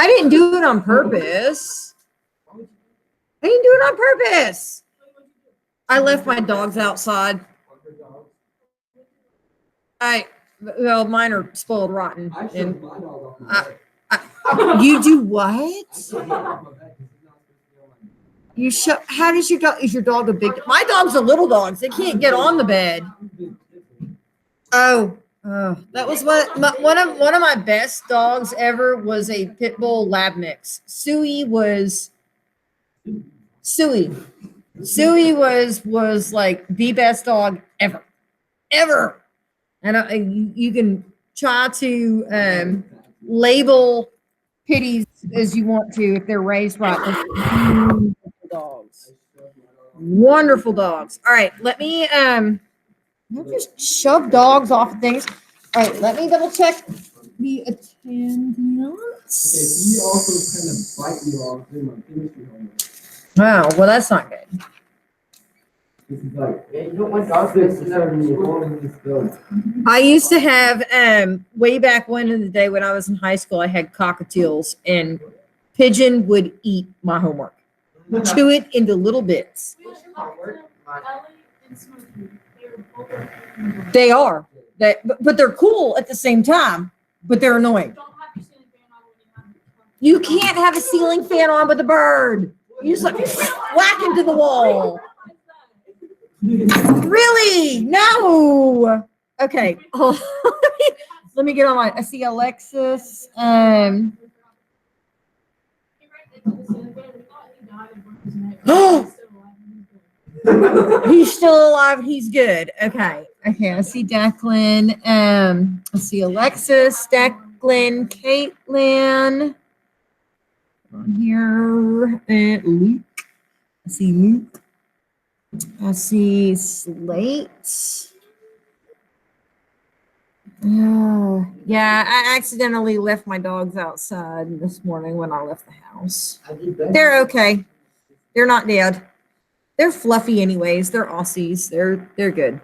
I didn't do it on purpose. I didn't do it on purpose. I left my dogs outside. Well, mine are spoiled rotten. And you do what? How does your dog? Is your dog a big? My dog's a little dog. They can't get on the bed. Oh, that was one of my best dogs ever was a pit bull lab mix. Suey was like the best dog ever. And you can try to label pitties as you want to if they're raised right. Wonderful dogs. Wonderful dogs. All right, let me just shove dogs off of things. All right, let me double check the attendance. Okay, he also kind of bite you off doing my chemistry homework. Wow, well that's not good. This is like, you don't want dogs to I used to have way back when in the day when I was in high school, I had cockatiels and Pigeon would eat my homework. Chew it into little bits. They are. But they're cool at the same time, but they're annoying. You can't have a ceiling fan on with a bird. You just like whack into the wall. Really? No. Okay. Oh, let me get on my. I see Alexis. He's still alive. He's good. Okay. I see Declan. I see Alexis, Declan, Caitlin. On here, Luke. I see Luke. I see Slate. Oh, yeah, I accidentally left my dogs outside this morning when I left the house. They're okay. They're not dead. They're fluffy anyways. They're Aussies. They're good.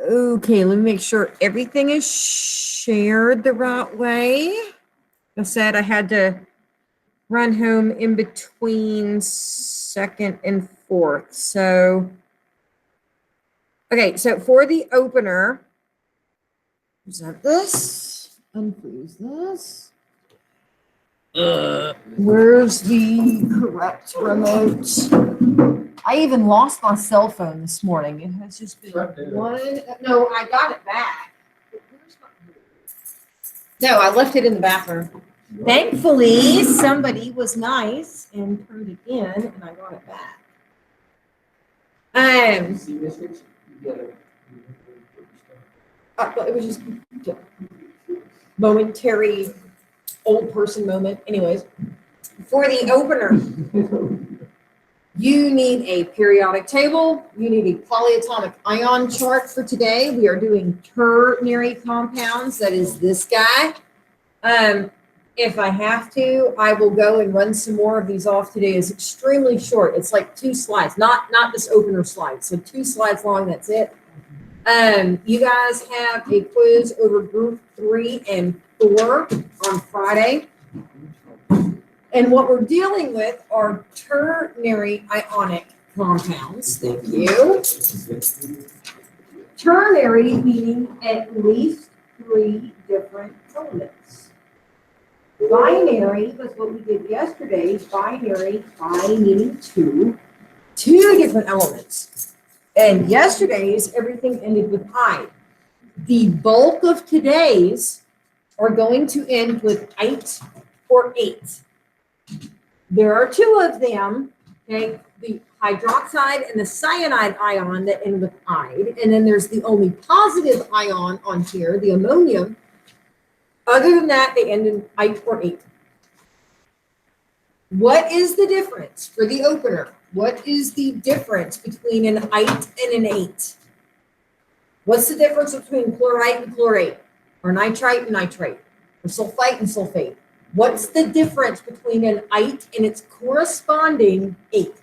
Okay, let me make sure everything is shared the right way. I said I had to run home in between second and fourth. So, okay, so for the opener, present this, unfreeze this. Where's the correct remote? I even lost my cell phone this morning. It has just been one. No, I got it back. No, I left it in the bathroom. Thankfully, somebody was nice and turned it in, and I got it back. It was just momentary old person moment. Anyways, for the opener, you need a periodic table. You need a polyatomic ion chart for today. We are doing ternary compounds. That is this guy. If I have to, I will go and run some more of these off today. It's extremely short. It's like 2 slides, not this opener slide. So 2 slides long, that's it. You guys have a quiz over group 3 and 4 on Friday. And what we're dealing with are ternary ionic compounds. Thank you. Ternary meaning at least 3 different elements. Binary was what we did yesterday. Binary, bi meaning 2 different elements. And yesterday's, everything ended with I. The bulk of today's are going to end with ite or 8. There are 2 of them, okay? The hydroxide and the cyanide ion that end with ide. And then there's the only positive ion on here, the ammonium. Other than that, they end in ite or 8. What is the difference for the opener? What is the difference between an ite and an 8? What's the difference between chlorite and chlorate? Or nitrite and nitrate? Or sulfite and sulfate? What's the difference between an ite and its corresponding 8?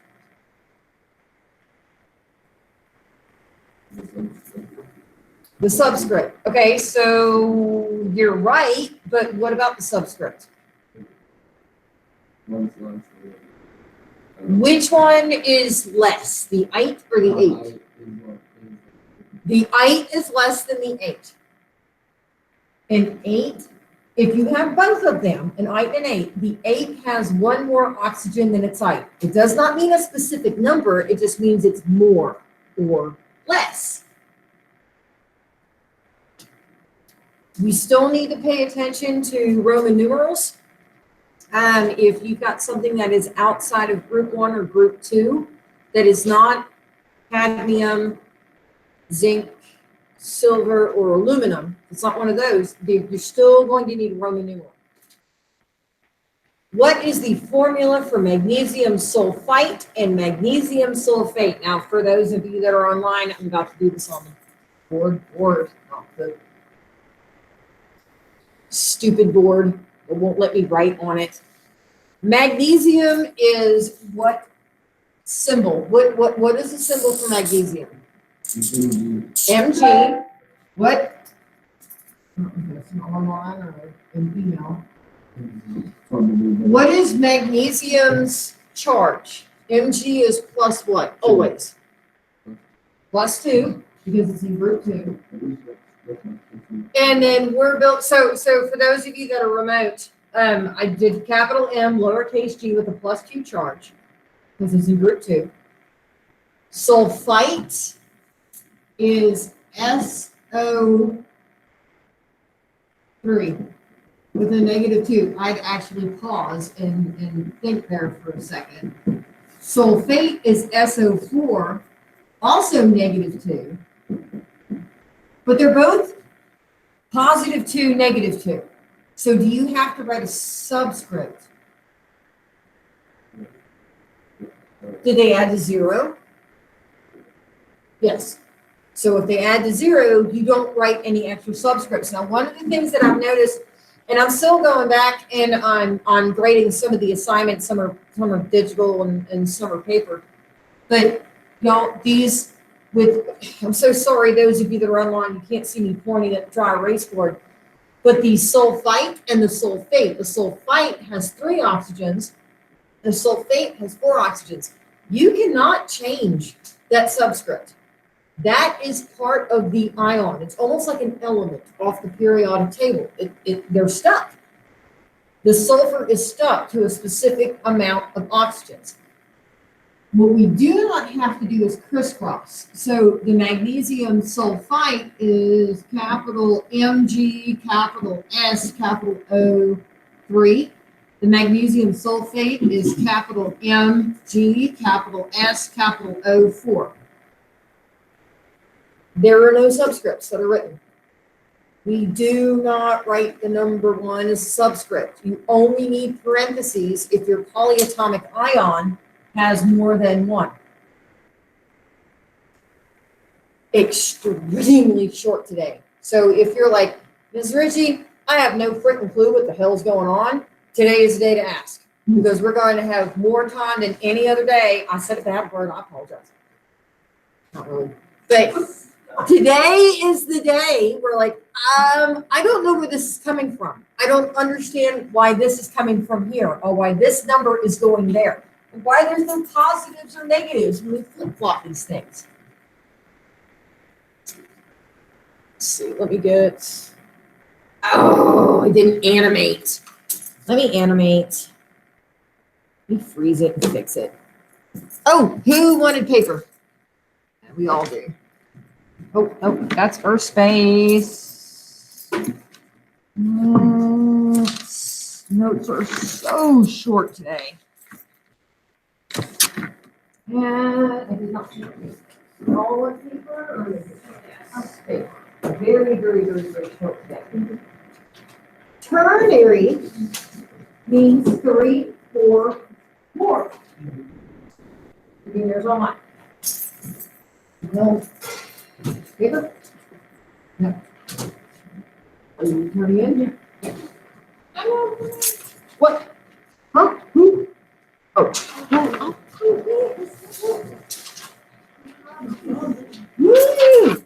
The subscript. Okay, so you're right, but what about the subscript? One's less. Which one is less, the 8 or the 8? The 8 is less than the 8. An 8, if you have both of them, an 8 and 8, the 8 has one more oxygen than its 8. It does not mean a specific number, it just means it's more or less. We still need to pay attention to Roman numerals. If you've got something that is outside of group 1 or group 2, that is not cadmium, zinc, silver, or aluminum, it's not one of those, you're still going to need a Roman numeral. What is the formula for magnesium sulfite and magnesium sulfate? Now, for those of you that are online, I'm about to do this on the board, not the stupid board. It won't let me write on it. Magnesium is what symbol? What is the symbol for magnesium? Mg. What? It's not online or an email. What is magnesium's charge? Mg is plus what? Always. Plus 2, because it's in group 2. And then we're built, so for those of you that are remote, I did capital M, lowercase g with a plus 2 charge, because it's in group 2. Sulfite is SO3 with a negative 2. I'd actually pause and think there for a second. Sulfate is SO4, also negative 2. But they're both positive 2, negative 2. So do you have to write a subscript? Did they add to 0? Yes. So if they add to 0, you don't write any extra subscripts. Now, one of the things that I've noticed, and I'm still going back and I'm grading some of the assignments, some are digital and some are paper. But y'all, these I'm so sorry, those of you that are online, you can't see me pointing at the dry erase board. But the sulfite and the sulfite has 3 oxygens, the sulfate has 4 oxygens. You cannot change that subscript. That is part of the ion. It's almost like an element off the periodic table. They're stuck. The sulfur is stuck to a specific amount of oxygens. What we do not have to do is crisscross. So the magnesium sulfite is capital Mg, capital S, capital O3. The magnesium sulfate is capital Mg, capital S, capital O4. There are no subscripts that are written. We do not write the number 1 as a subscript. You only need parentheses if your polyatomic ion has more than 1. Extremely short today. So if you're like, Ms. Ritchie, I have no freaking clue what the hell's going on, today is the day to ask. Because we're going to have more time than any other day. I said it bad word, I apologize. Not really. But today is the day where like, I don't know where this is coming from. I don't understand why this is coming from here or why this number is going there. Why there's no positives or negatives when we flip-flop these things. Let's see, let me get, oh, I didn't animate. Let me animate. Let me freeze it and fix it. Oh, who wanted paper? We all do. Oh, that's Earth space. Notes are so short today. And I did not all on paper or is it paper? Very, very, very, very short today. Ternary means 3, 4, more. And there's all mine. No. Paper? No. Are you turning in here? What? Huh? Who? Oh. Woo!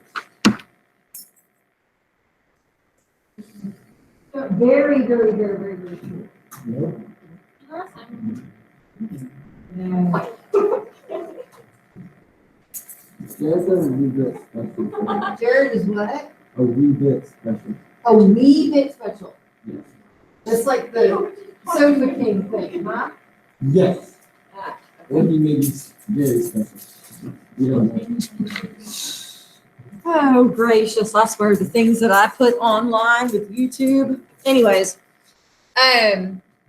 Very, very, very, very, very short. No. Yeah. There's a wee bit special. Jared is what? A wee bit special. A wee bit special. Yes. Just like the Soda King thing, huh? Yes. Ah, Or he may be very special. You don't know. Oh, gracious. I swear the things that I put online with YouTube. Anyways,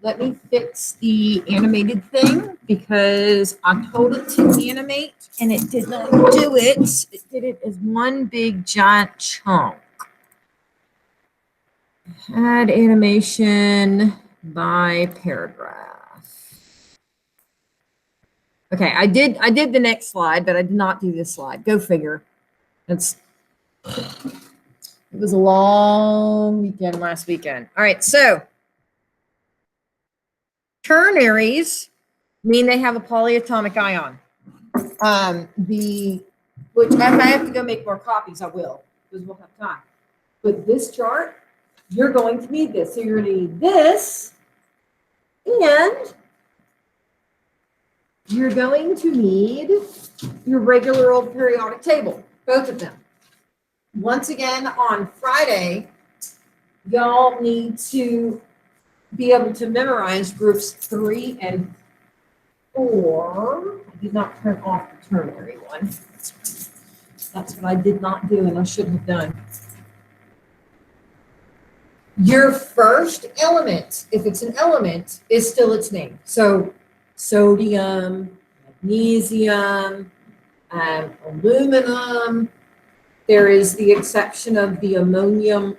let me fix the animated thing because I told it to animate and it did not do it. It did it as one big giant chunk. Add animation by paragraph. Okay, I did the next slide, but I did not do this slide. Go figure. It was a long weekend last weekend. All right, so ternaries mean they have a polyatomic ion. Which if I have to go make more copies, I will, because we'll have time. But this chart, you're going to need this. So you're going to need this, and you're going to need your regular old periodic table, both of them. Once again, on Friday, y'all need to be able to memorize groups 3 and 4. I did not print off the ternary one. That's what I did not do, and I should have done. Your first element, if it's an element, is still its name. So sodium, magnesium, aluminum. There is the exception of the ammonium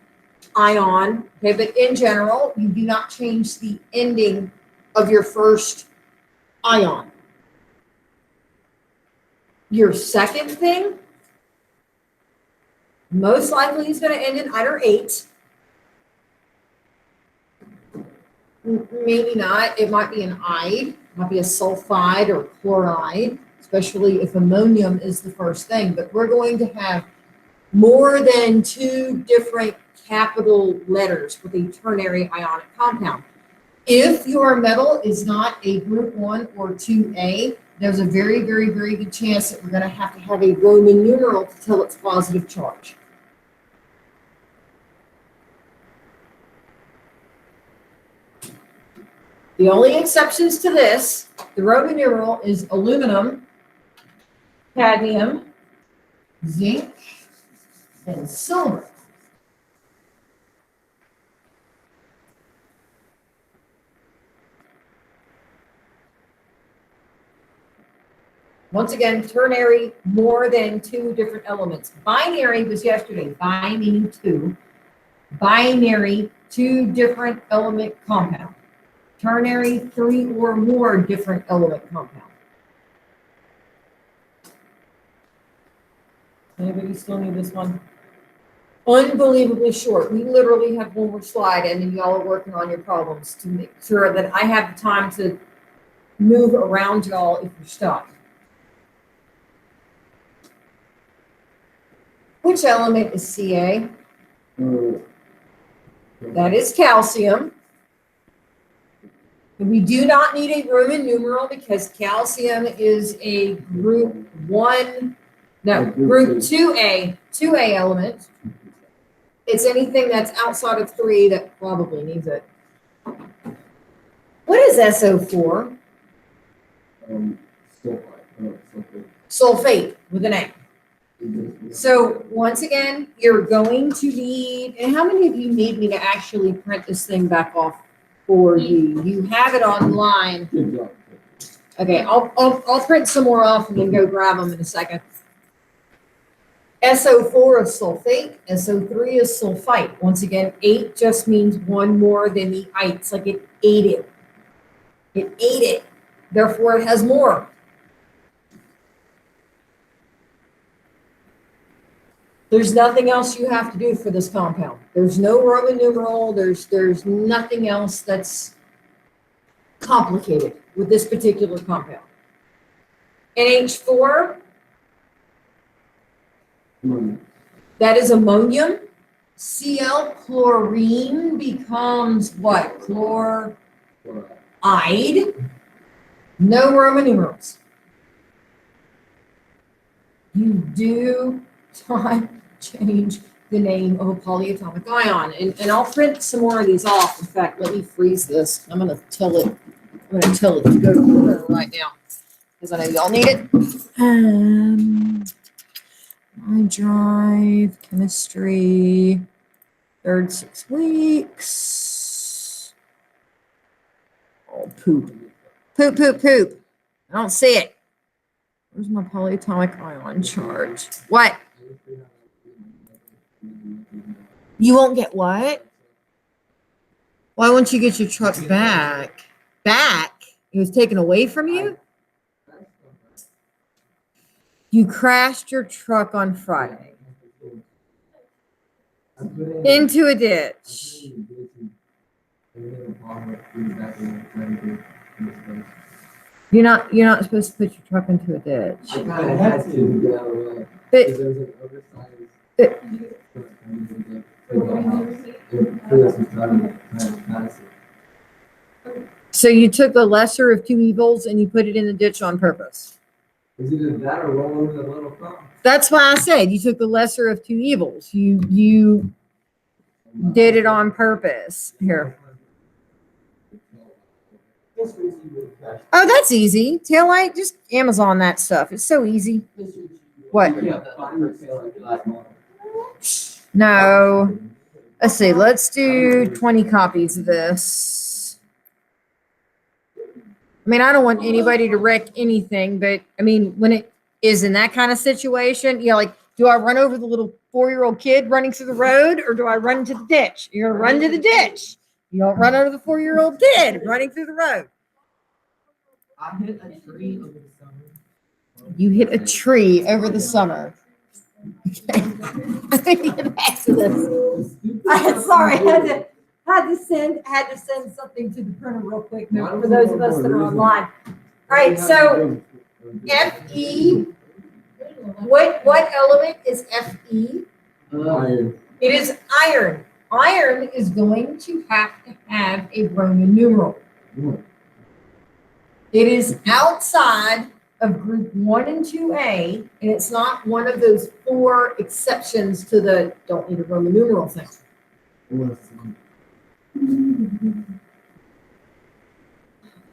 ion. Okay, but in general, you do not change the ending of your first ion. Your second thing, most likely is going to end in either 8. Maybe not. It might be an ide, it might be a sulfide or chloride, especially if ammonium is the first thing. But we're going to have more than 2 different capital letters with a ternary ionic compound. If your metal is not a group 1 or 2A, there's a very, very, very good chance that we're going to have a Roman numeral to tell its positive charge. The only exceptions to this, the Roman numeral is aluminum, cadmium, zinc, and silver. Once again, ternary, more than 2 different elements. Binary was yesterday, bi meaning 2. Binary, 2 different element compound. Ternary, 3 or more different element compound. Anybody still need this one? Unbelievably short. We literally have one more slide and then y'all are working on your problems to make sure that I have the time to move around y'all if you're stuck. Which element is Ca? That is calcium. We do not need a Roman numeral because calcium is a group 1, no, group 2A element. It's anything that's outside of 3 that probably needs it. What is SO4? Sulfate with an A. So once again, you're going to need, and how many of you need me to actually print this thing back off for you? You have it online. Good job. Okay, I'll print some more off and then go grab them in a second. SO4 is sulfate, SO3 is sulfite. Once again, 8 just means 1 more than the ites, like it ate it. It ate it, therefore it has more. There's nothing else you have to do for this compound. There's no Roman numeral, there's nothing else that's complicated with this particular compound. NH4, that is ammonium. Cl chlorine becomes what? Chloride. No Roman numerals. You do not change the name of a polyatomic ion. And I'll print some more of these off. In fact, let me freeze this. I'm gonna tell it to go to the printer right now. Because I know y'all need it. My drive, chemistry, third 6 weeks. Oh, poop. Poop, poop, poop. I don't see it. Where's my polyatomic ion chart? What? You won't get what? Why won't you get your truck back? Back? It was taken away from you? You crashed your truck on Friday into a ditch. You're not supposed to put your truck into a ditch. I kind of had to get out of the way. But- Because there was an oversized. So you took the lesser of two evils and you put it in the ditch on purpose. Is either that or roll over the little phone? That's why I said you took the lesser of two evils. You did it on purpose. Here. Oh, that's easy. Taillight, just Amazon that stuff. It's so easy. What? Yeah, fine tail like last month. No. Let's see. Let's do 20 copies of this. I mean, I don't want anybody to wreck anything, but I mean, when it is in that kind of situation, like, do I run over the little 4-year-old kid running through the road or do I run into the ditch? You're going to run to the ditch. You don't run over the 4-year-old kid running through the road. I hit a tree over the summer. You hit a tree over the summer. Okay. I think we get back to this. Sorry, I had to send something to the printer real quick for those of us that are online. All right, so Fe, what element is Fe? Iron. It is iron. Iron is going to have a Roman numeral. It is outside of group 1 and 2A, and it's not one of those 4 exceptions to the don't need a Roman numeral thing.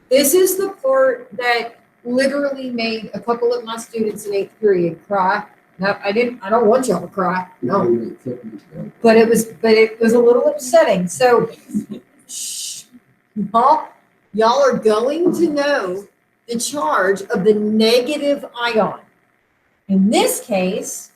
This is the part that literally made a couple of my students in 8th period cry. No, I don't want y'all to cry. No. But it was a little upsetting. So shh, y'all are going to know the charge of the negative ion. In this case,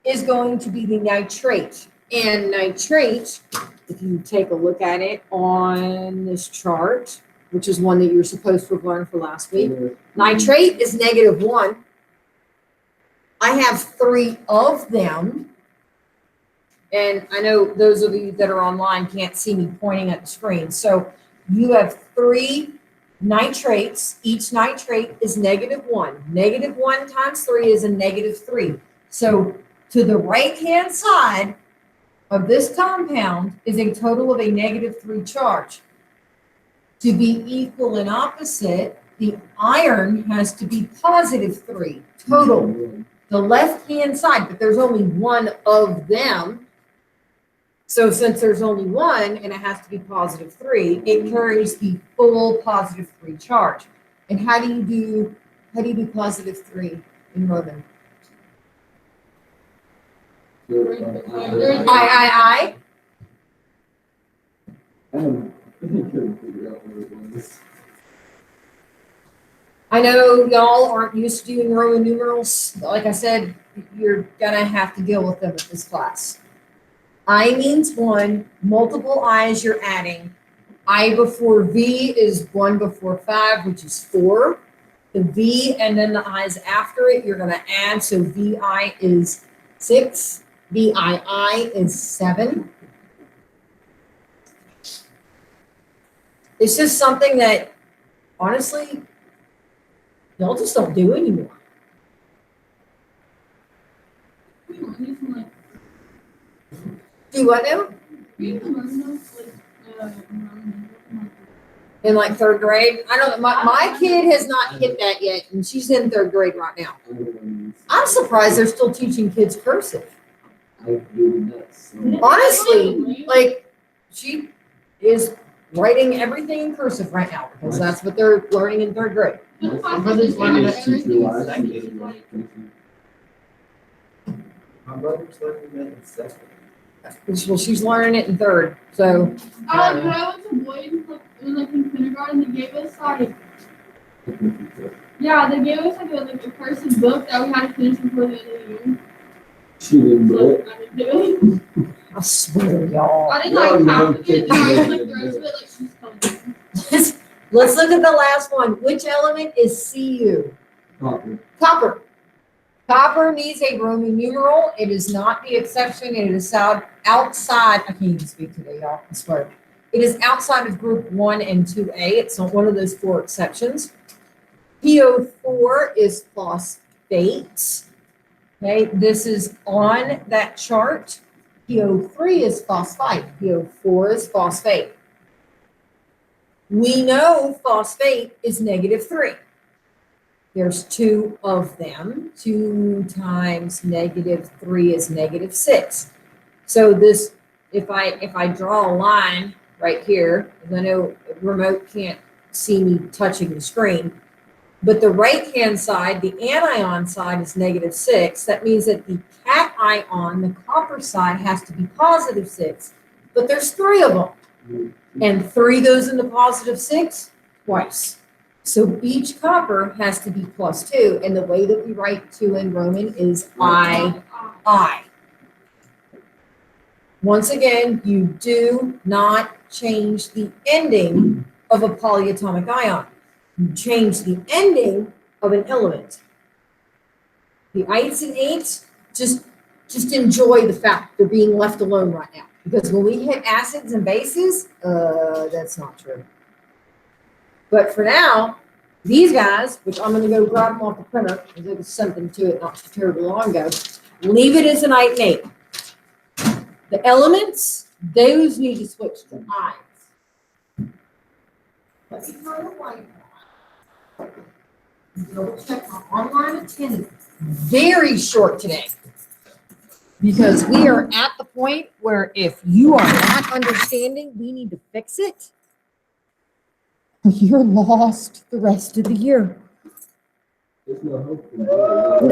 is going to be the nitrate. And nitrate, if you take a look at it on this chart, which is one that you're supposed to have learned for last week, nitrate is -1. I have 3 of them. And I know those of you that are online can't see me pointing at the screen. So you have 3 nitrates. Each nitrate is -1. -1 times 3 is a -3. So to the right-hand side of this compound is a total of a -3 charge. To be equal and opposite, the iron has to be +3 total. The left-hand side, but there's only one of them. So since there's only one and it has to be +3, it carries the full +3 charge. And how do you do +3 in Roman? I. I know y'all aren't used to doing Roman numerals. Like I said, you're gonna have to deal with them in this class. I means 1, multiple i's you're adding. I before V is 1 before 5, which is 4. The V and then the i's after it, you're gonna add. So VI is 6, VII is 7. It's just something that, honestly, y'all just don't do anymore. Do Do what now? In like third grade? I don't know. My kid has not hit that yet, and she's in third grade right now. I'm surprised they're still teaching kids cursive. Honestly, like she is writing everything in cursive right now because that's what they're learning in third grade. My brother's learning that in second. Well, she's learning it in third, so. When I went to Boyd, like in kindergarten, they gave us like, they gave us like a cursive book that we had to finish before the end of the year. She didn't do it. I didn't do it. I swear, y'all. I didn't like half of it, and I was like the rest of it, like she's coming. Let's look at the last one. Which element is Cu? Copper. Copper. Copper needs a Roman numeral. It is not the exception. It is outside. I can't even speak today, y'all. I swear. It is outside of group 1 and 2A. It's not one of those 4 exceptions. PO4 is phosphate. Okay, this is on that chart. PO3 is phosphite. PO4 is phosphate. We know phosphate is -3. There's 2 of them. 2 times -3 is -6. So this, if I draw a line right here, and I know remote can't see me touching the screen, but the right-hand side, the anion side is -6. That means that the cation, the copper side, has to be +6. But there's 3 of them. And 3 goes into +6 twice. So each copper has to be +2. And the way that we write 2 in Roman is I. Once again, you do not change the ending of a polyatomic ion. You change the ending of an element. The ites and eights, just enjoy the fact they're being left alone right now. Because when we hit acids and bases, that's not true. But for now, these guys, which I'm going to go grab them off the printer, because there was something to it not too terribly long ago, leave it as an ite and eight. The elements, those need to switch to ions. Let me throw the whiteboard. Double check my online attendance. Very short today. Because we are at the point where if you are not understanding, we need to fix it. You're lost the rest of the year. There's no hope.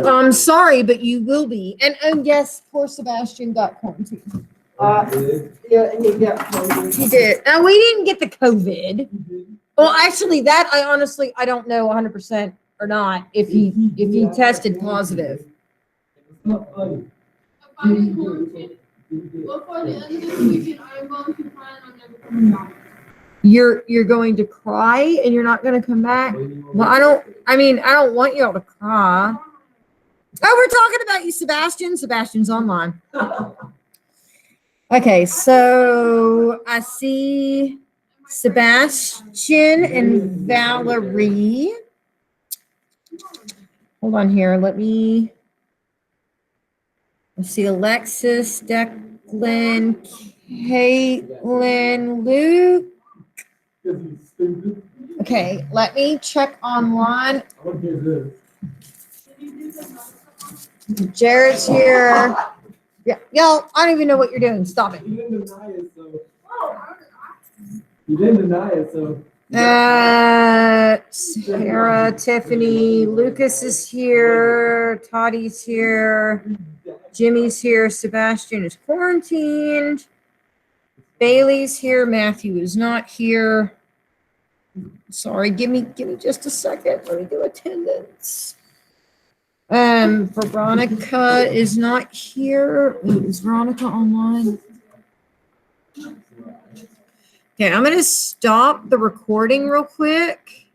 I'm sorry, but you will be. And yes, poor Sebastian got quarantined. Yeah, and you get COVID. He did. Now, we didn't get the COVID. Well, actually, that I don't know 100% or not if he tested positive. It's not funny. If I get quarantined before the end of this weekend, I am going to plan on never coming back. You're going to cry and you're not going to come back? Well, I don't want y'all to cry. Oh, we're talking about you, Sebastian. Sebastian's online. Okay, so I see Sebastian and Valerie. Hold on here. Let's see Alexis, Declan, Caitlin, Luke. Okay, let me check online. Jared's here. Yeah, y'all, I don't even know what you're doing. Stop it. You didn't deny it, so. You didn't deny it, so. Sarah, Tiffany, Lucas is here. Toddie's here. Jimmy's here. Sebastian is quarantined. Bailey's here. Matthew is not here. Sorry, give me just a second. Let me do attendance. Veronica is not here. Wait, is Veronica online? Okay, I'm gonna stop the recording real quick.